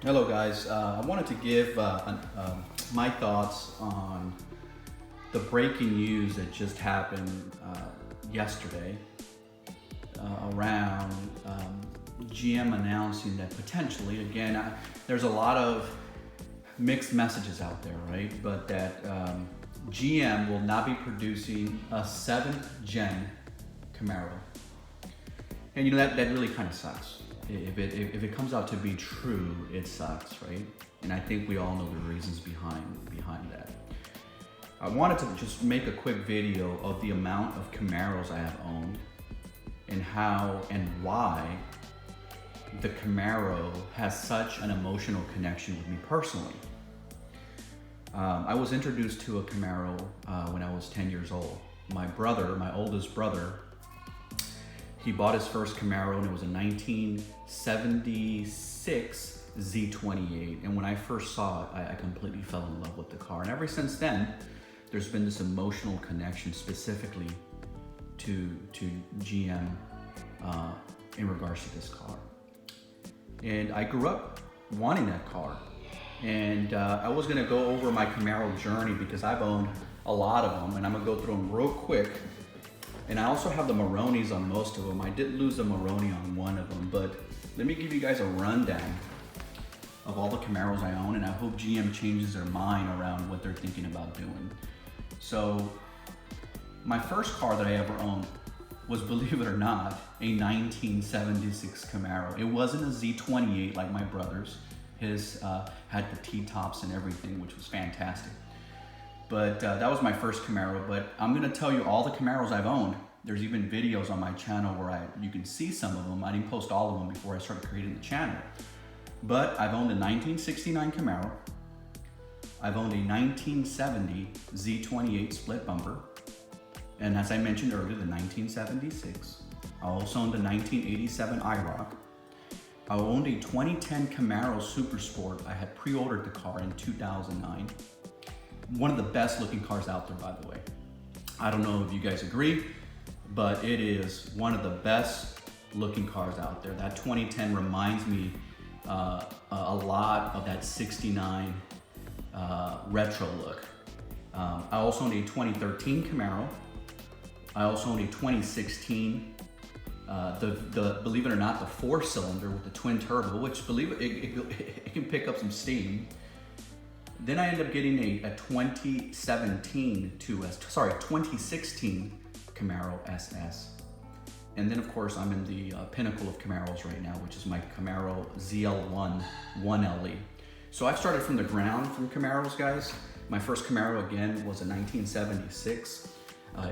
Hello guys, I wanted to give my thoughts on the breaking news that just happened yesterday around GM announcing that potentially, again, there's a lot of mixed messages out there, right? But that GM will not be producing a 7th gen Camaro. And you know, that really kind of sucks. If it comes out to be true, it sucks, right? And I think we all know the reasons behind that. I wanted to just make a quick video of the amount of Camaros I have owned and how and why the Camaro has such an emotional connection with me personally. I was introduced to a Camaro when I was 10 years old. My oldest brother, he bought his first Camaro and it was a 1976 Z28. And when I first saw it, I completely fell in love with the car. And ever since then, there's been this emotional connection specifically to GM in regards to this car. And I grew up wanting that car. And I was gonna go over my Camaro journey because I've owned a lot of them, and I'm gonna go through them real quick. And I also have the Maronis on most of them. I did lose a Maroni on one of them, but let me give you guys a rundown of all the Camaros I own, and I hope GM changes their mind around what they're thinking about doing. So, my first car that I ever owned was, believe it or not, a 1976 Camaro. It wasn't a Z28 like my brother's. His had the T-tops and everything, which was fantastic. But that was my first Camaro. But I'm gonna tell you all the Camaros I've owned. There's even videos on my channel where you can see some of them. I didn't post all of them before I started creating the channel. But I've owned a 1969 Camaro. I've owned a 1970 Z28 split bumper. And as I mentioned earlier, the 1976. I also owned a 1987 IROC. I owned a 2010 Camaro Super Sport. I had pre-ordered the car in 2009. One of the best looking cars out there, by the way. I don't know if you guys agree, but it is one of the best looking cars out there. That 2010 reminds me a lot of that 69 retro look. I also own a 2013 Camaro. I also own a 2016, believe it or not, the 4-cylinder with the twin turbo, which it can pick up some steam. Then I ended up getting a 2016 Camaro SS. And then of course I'm in the pinnacle of Camaros right now, which is my Camaro ZL1 1LE. So I've started from the ground from Camaros, guys. My first Camaro again was a 1976.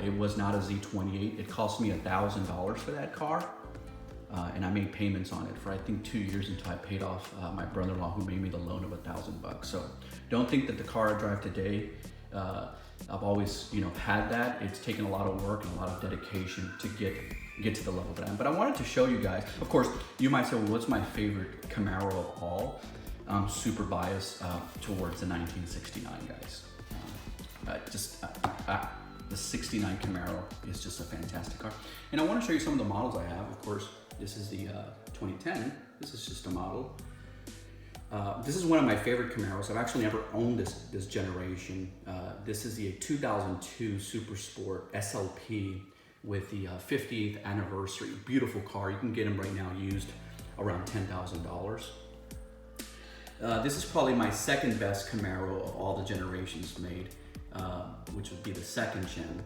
It was not a Z28. It cost me $1,000 for that car. And I made payments on it for I think 2 years until I paid off my brother-in-law who made me the loan of $1,000. So don't think that the car I drive today, I've always had that. It's taken a lot of work and a lot of dedication to get to the level that I am. But I wanted to show you guys, of course, you might say, well, what's my favorite Camaro of all? I'm super biased towards the 1969, guys. The 69 Camaro is just a fantastic car. And I want to show you some of the models I have. Of course, this is the 2010. This is just a model. This is one of my favorite Camaros. I've actually never owned this generation. This is the 2002 Super Sport SLP with the 50th anniversary. Beautiful car. You can get them right now used around $10,000. This is probably my second best Camaro of all the generations made, which would be the 2nd gen.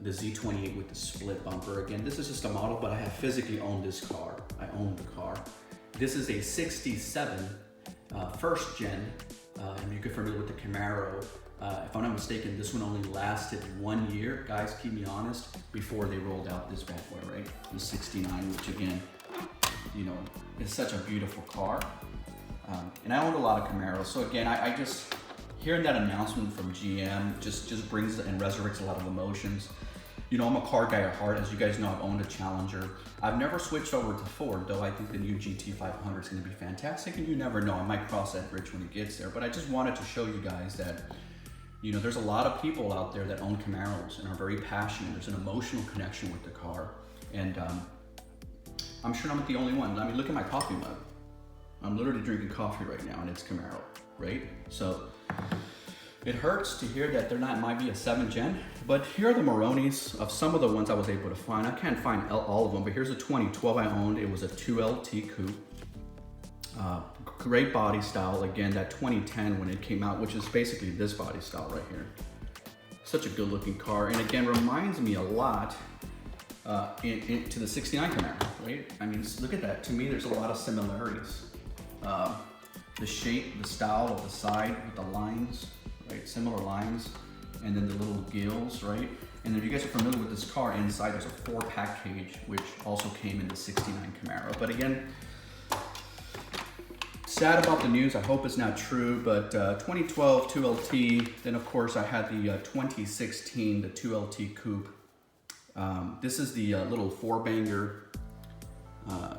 The Z28 with the split bumper. Again, this is just a model, but I have physically owned this car. I own the car. This is a 67 1st gen, and you get familiar with the Camaro. If I'm not mistaken, this one only lasted 1 year. Guys, keep me honest, before they rolled out this bad boy, right? The 69, which again, is such a beautiful car. And I owned a lot of Camaros. So again, I just, hearing that announcement from GM just brings and resurrects a lot of emotions. I'm a car guy at heart. As you guys know, I've owned a Challenger. I've never switched over to Ford, though I think the new GT500 is going to be fantastic, and you never know, I might cross that bridge when it gets there. But I just wanted to show you guys that, there's a lot of people out there that own Camaros and are very passionate. There's an emotional connection with the car, and I'm sure I'm not the only one. I mean, look at my coffee mug. I'm literally drinking coffee right now and it's Camaro, right? So it hurts to hear that there might be a 7th gen, but here are the Maronis of some of the ones I was able to find. I can't find all of them, but here's a 2012 I owned. It was a 2LT coupe. Great body style. Again, that 2010 when it came out, which is basically this body style right here. Such a good looking car. And again, reminds me a lot to the 69 Camaro, right? I mean, look at that. To me, there's a lot of similarities. The shape, the style of the side with the lines, right? Similar lines. And then the little gills, right? And if you guys are familiar with this car, inside there's a 4-pack cage, which also came in the 69 Camaro. But again, sad about the news. I hope it's not true, but 2012 2LT. Then of course I had the 2016, the 2LT coupe. This is the little 4-banger,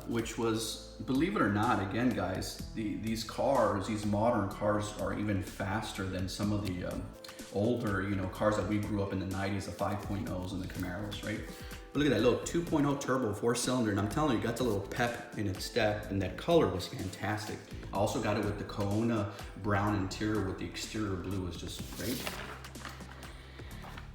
which was, believe it or not, again guys, these cars, these modern cars are even faster than some of the older, cars that we grew up in the 90s, the 5.0s and the Camaros, right? But look at that little 2.0 turbo 4-cylinder, and I'm telling you, it got the little pep in its step, and that color was fantastic. I also got it with the Corona brown interior with the exterior blue, was just great.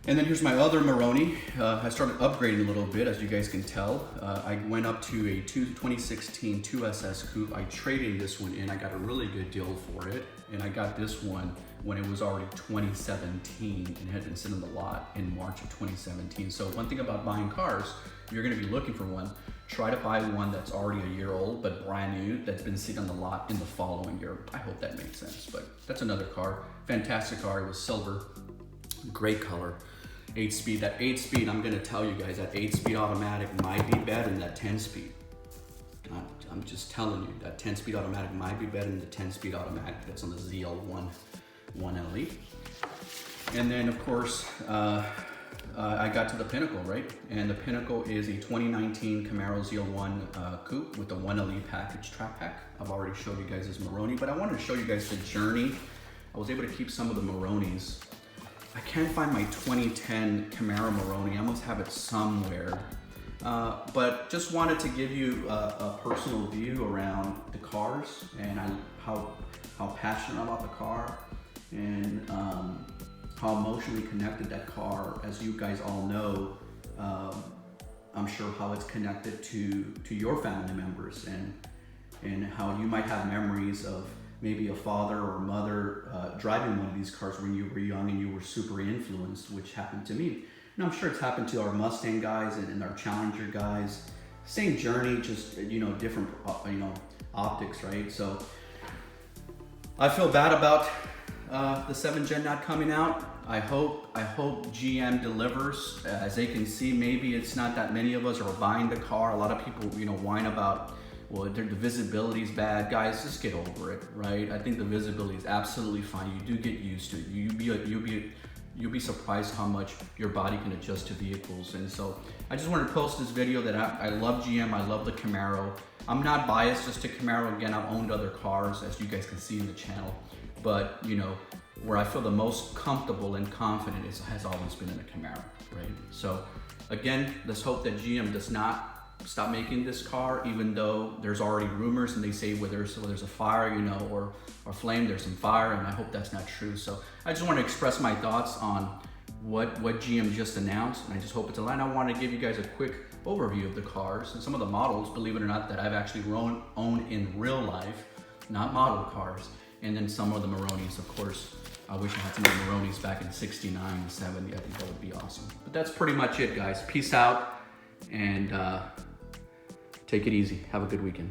And then here's my other Maroni. I started upgrading a little bit, as you guys can tell. I went up to a 2016 2SS coupe. I traded this one in. I got a really good deal for it. And I got this one when it was already 2017 and had been sitting on the lot in March of 2017. So one thing about buying cars, if you're gonna be looking for one, try to buy one that's already a year old, but brand new, that's been sitting on the lot in the following year. I hope that makes sense, but that's another car. Fantastic car, it was silver, great color. 8-speed, that 8-speed, I'm gonna tell you guys, that 8-speed automatic might be better than that 10-speed. I'm just telling you, that 10-speed automatic might be better than the 10-speed automatic that's on the ZL1 1LE. And then of course, I got to the Pinnacle, right? And the Pinnacle is a 2019 Camaro ZL1 coupe with the 1LE package track pack. I've already showed you guys this Maroni, but I wanted to show you guys the journey. I was able to keep some of the Maronis. I can't find my 2010 Camaro Maroni. I must have it somewhere. But just wanted to give you a personal view around the cars and how passionate I'm about the car and how emotionally connected that car, as you guys all know, I'm sure how it's connected to your family members and how you might have memories of maybe a father or mother driving one of these cars when you were young and you were super influenced, which happened to me. And I'm sure it's happened to our Mustang guys and our Challenger guys. Same journey, just different optics, right? So I feel bad about the 7th gen not coming out. I hope GM delivers. As they can see, maybe it's not that many of us are buying the car. A lot of people whine about, well, the visibility is bad. Guys, just get over it, right? I think the visibility is absolutely fine. You do get used to it. You'll be surprised how much your body can adjust to vehicles. And so I just wanted to post this video that I love GM, I love the Camaro. I'm not biased just to Camaro. Again, I've owned other cars, as you guys can see in the channel. But where I feel the most comfortable and confident has always been in a Camaro, right? So again, let's hope that GM does not stop making this car, even though there's already rumors and they say where there's a fire, or flame, there's some fire, and I hope that's not true. So I just want to express my thoughts on what GM just announced, and I just hope it's aligned. I want to give you guys a quick overview of the cars and some of the models, believe it or not, that I've actually owned in real life, not model cars, and then some of the Maronis, of course. I wish I had some of the Maronis back in 69, 70, I think that would be awesome. But that's pretty much it, guys. Peace out, and take it easy. Have a good weekend.